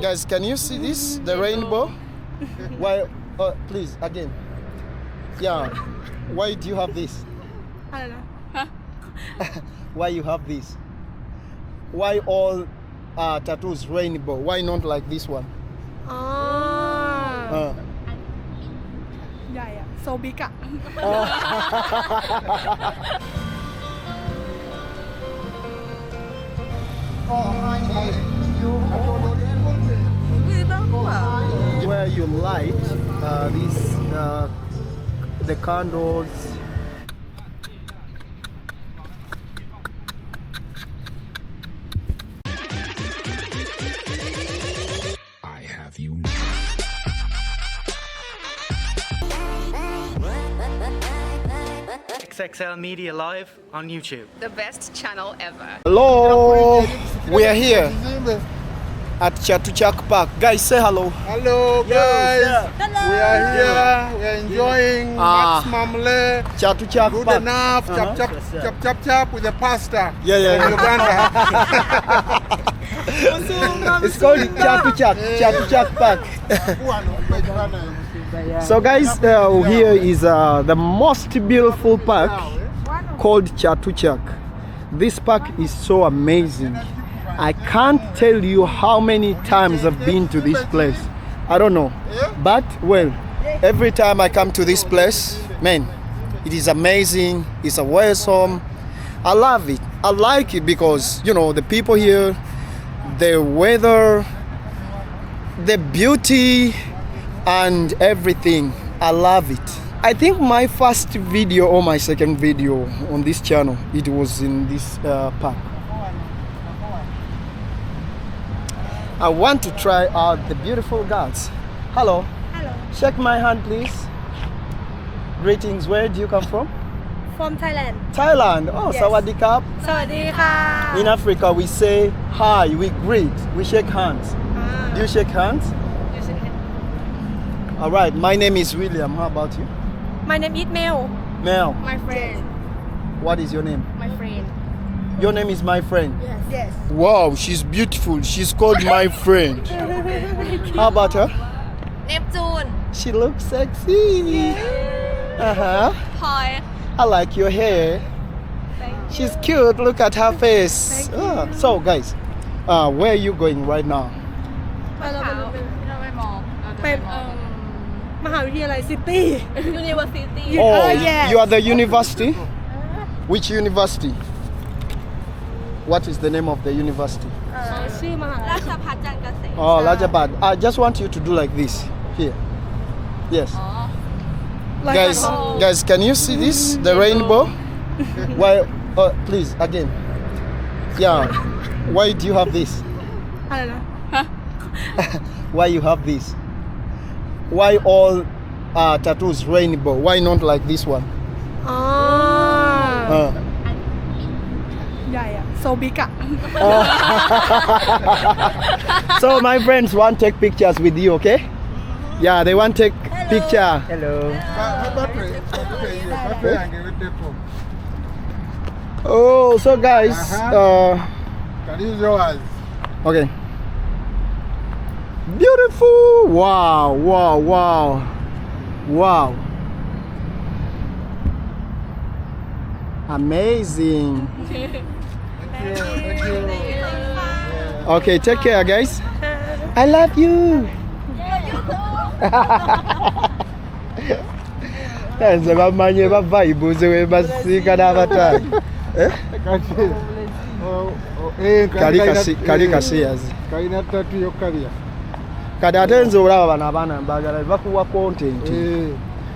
Guys, can you see this? The rainbow? Why? Please, again. Yeah. Why do you have this? I don't know. Why you have this? Why all tattoos rainbow? Why not like this one? Yeah. So big. Where you light the candles. I have you. XXL Media Live on YouTube. The best channel ever. Hello, we are here at Chatuchak Park. Guys, say hello. Hello guys, we are here, we are enjoying maximum Chatuchak good Park. enough, chap with the pasta. Yeah. From Uganda. It's called Chatuchak Park. So guys, here is the most beautiful park called Chatuchak. This park is so amazing. I can't tell you how many times I've been to this place. I don't know. But, well, every time I come to this place, man, it is amazing. It's a welcome. I love it. I like it because, you know, the people here, the weather, the beauty, and everything. I love it. I think my first video or my second video on this channel, it was in this park. I want to try out the beautiful girls. Hello. Hello. Shake my hand, please. Greetings. Where do you come from? From Thailand. Thailand. Oh, Yes. Sawadee Krap. สวัสดีค่ะ In Africa, we say hi, we greet, we shake hands. Do you shake hands? All right. My name is William. How about you? My name is Mel. Mel. My friend. What is your name? My friend. Your name is my friend. Yes. Wow, she's beautiful. She's called my friend. How about her? Neptune. She looks sexy. Uh-huh. Hi. I like your hair. She's cute. Look at her face. So guys, where are you going right now? เราไปมอง ไปมหาวิทยาลัยซิตี้ University. Oh, yes. you are the university? Which university? What is the name of the university? ชื่อมหาลัย ราชภัฏจันทร์เกษม Oh, Rajabad. I just want you to do like this. Here. Yes. Guys, can you see this? The rainbow? Why? Please, again. Yeah. Why do you have this? อะไรนะ Why you have this? Why all tattoos rainbow? Why not like this one? อ๋อ ใหญ่อะ so big อะ So my friends want to take pictures with you, okay? Yeah, they want to take picture. Hello. Oh, so guys, That is yours. okay. Beautiful. Wow. Amazing. Thank you. Okay, take care, guys. I love you. Nze bamanye ba vibes we basika n'abatali. Kali kasiyazi. Kalina tatu yokalya. Kati ate nze olaba bano abaana mbagala bakuwa content.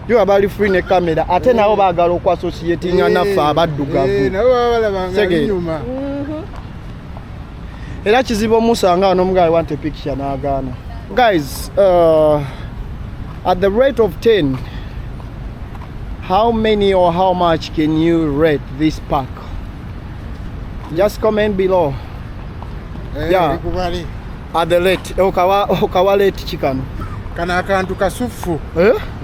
Yo abali free ne camera ate nabo baagala okwassociatinga naffe abaddugavu. Nabo balabanga nyuma. Era kizibu omusanga wano omugaali want a picture n'agaana. Guys, at the rate of 10, how many or how much can you rate this park? Just comment below. Yeah. At the rate, okawa rate chikano. Kana akantu kasuffu.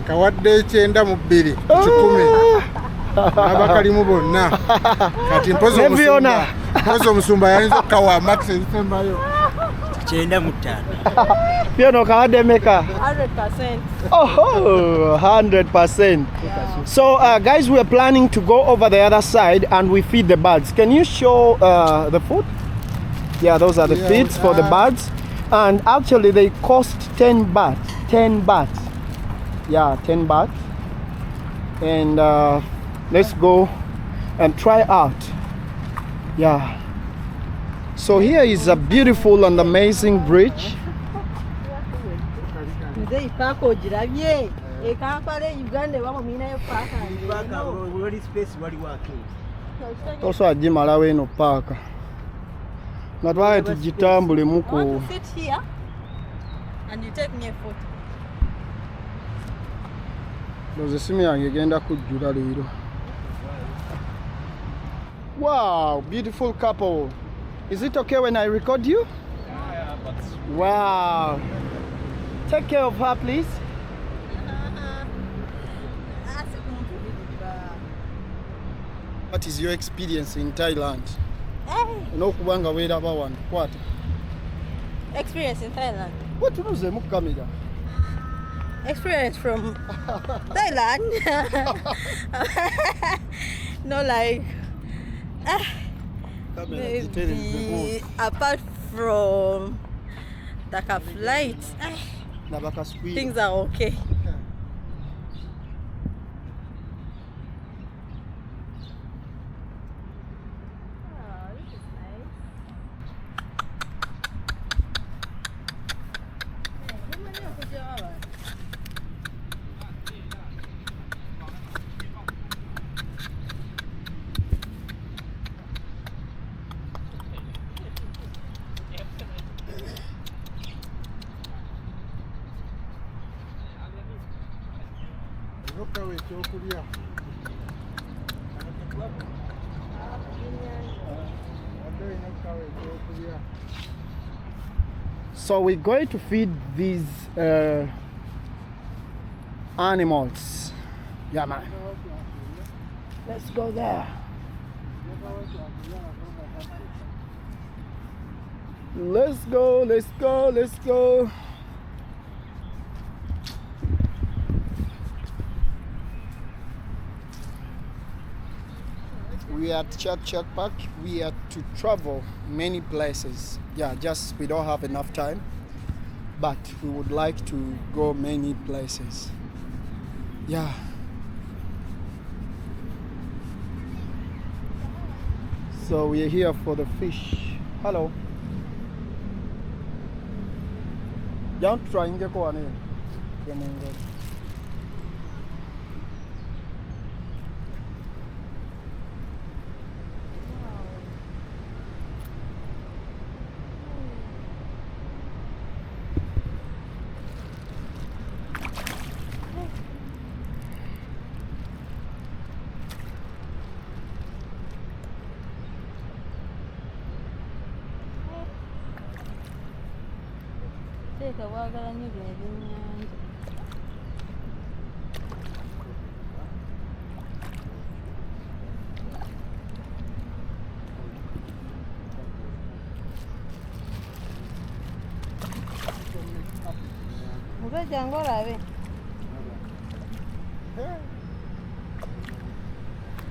Nkawadde 9 mu 2 10. Abakalimu bonna. Kati mpozo omusumba yayinza kawa max esembayo. Chenda mutano. Piano kaade meka. 100%. Oh, 100%. So, guys, we're planning to go over the other side and we feed the birds. Can you show the food? Yeah, those are the feeds for the birds. And actually, they cost 10 baht. 10 baht. Yeah, 10 baht. And let's go and try out. Yeah. So here is a beautiful and amazing bridge. Also ajimalawo eno paaka nga twaye tugitambule muko. Want to sit here and you take me a photo. Ndoze simu yange egenda kujjula leero. Wow, beautiful couple. Is it okay when I record you? Yeah, but Wow. Take care of her, please. What is your experience in Thailand? N'okubanga weeraba wano kwata. Experience in Thailand. Wetunuze mu kamera. Experience from Thailand. No, like Kamera zitereze maybe apart from the flight, nabaka squeeze. things are okay. look away, chocolate. So we're going to feed these animals. Yeah, man. Let's go there. Let's go, let's go, let's go. We are at Chak Chak Park. We are to travel many places. Yeah, just we don't have enough time, but we would like to go many places. Yeah. So we are here for the fish. Hello. Don't try and go on in.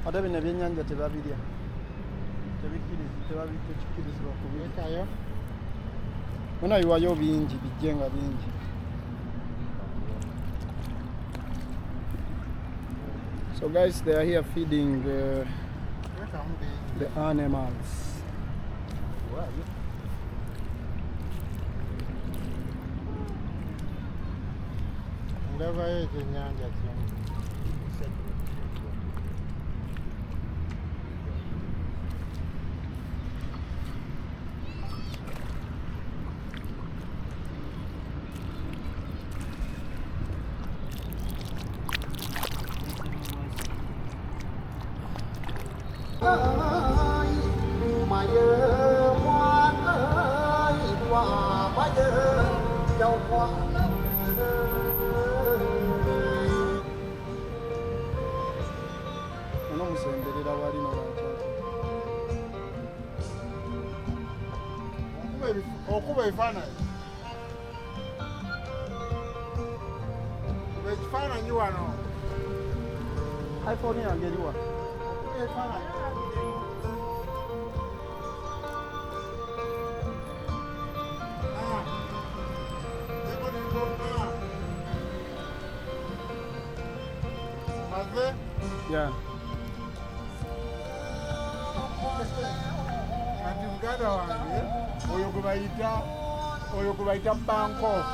Ate bino ebyennyanja tebabirya tebabikirizibwa kubirya wona biwayo bingi bijje nga bingi. So guys, they are here feeding the animals. Ndabayo ekyennyanja kino. okuba ebifaananyi. Ekifaananyi wano. iPhone yange eriwa? Okuba ebifaananyi. Yeah. Kati muganda wange oyo gwe bayita bangkok.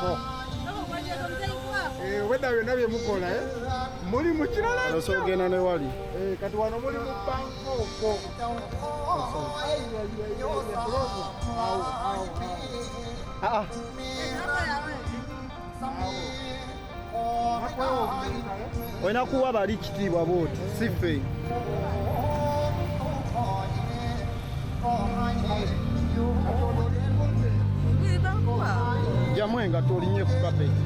Wedda byonna bye mukola muli mu kirala Oso ogenda ne wali. kati wano muli mu bangkok. Ah, olina kuwa bali kitiibwa bwoti si ffe. Jamu engato olinye ku kapeti.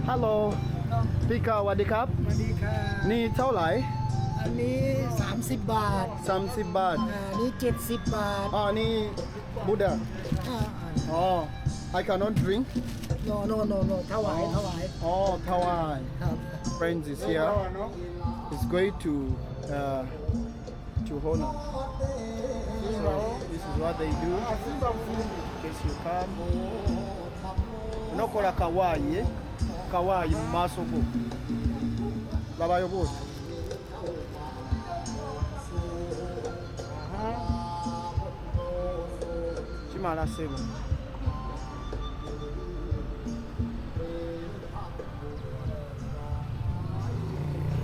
Hello พี่กาสวัสดีครับ สวัสดีค่ะ นี่เท่าไหร่ อันนี้30 บาท 30 บาท อันนี้70 บาท อ๋อนี่บูดา อ๋อ I cannot drink โนถวายถวาย อ๋อทวาย ครับ friends is here it's great to honor so this is what they do in case you come nokola kawaayi kawaayi mu maaso go babayo bose kimala sebo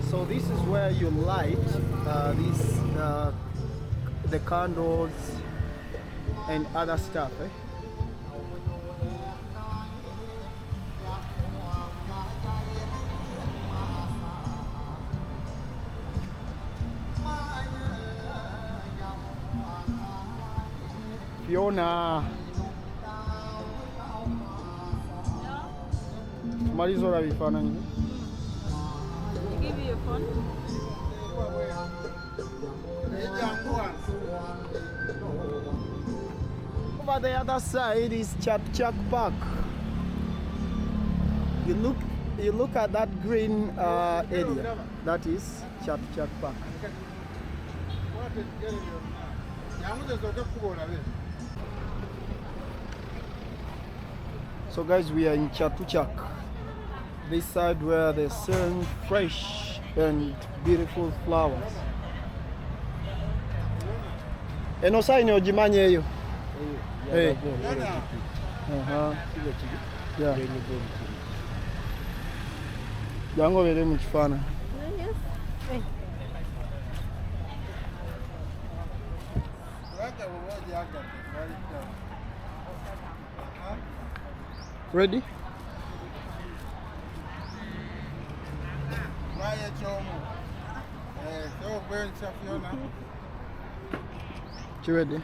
so this is where you light the candles and other stuff Fiona malizo la vifananyi Give you your phone. over the other side is Chak Park. You look at that green area. That is Chak Park. So guys, we are in Chatuchak. This side where they're selling fresh and beautiful flowers. Eno sign ojimanye eyo. Hey. Yeah. Jango bere mu kifana. Ready? You ready?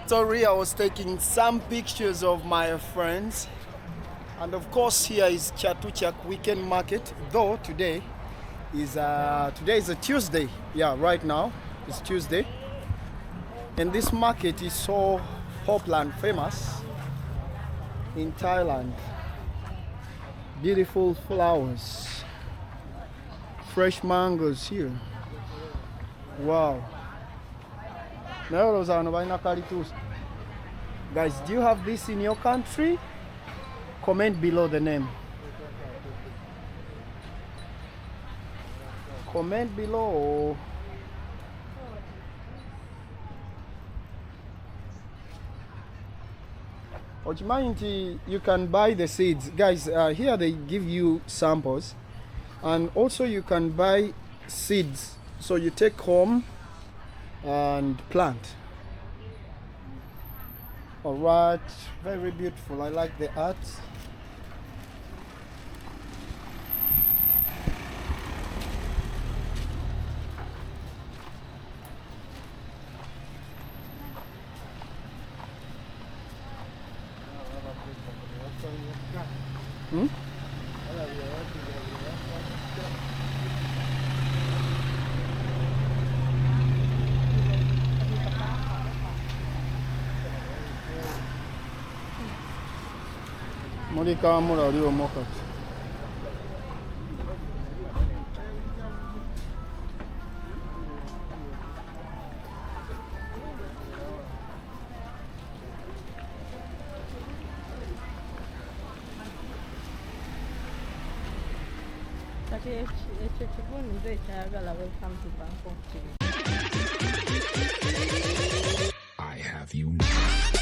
Sorry, I was taking some pictures of my friends, and of course here is Chatuchak Weekend Market. Though today is a Tuesday. Yeah, right now it's Tuesday, and this market is so popular and famous in Thailand. Beautiful flowers, fresh mangoes here. Wow. Guys, do you have this in your country? Comment below the name. Comment below. Ochimanti, you can buy the seeds. Guys, here they give you samples. And also you can buy seeds. So you take home and plant. Alright, very beautiful. I like the art. Hmm? Mulika mura rio mokat. Kati ekyo kigundu nze ekyayagala welcome to Bangkok. I have you now.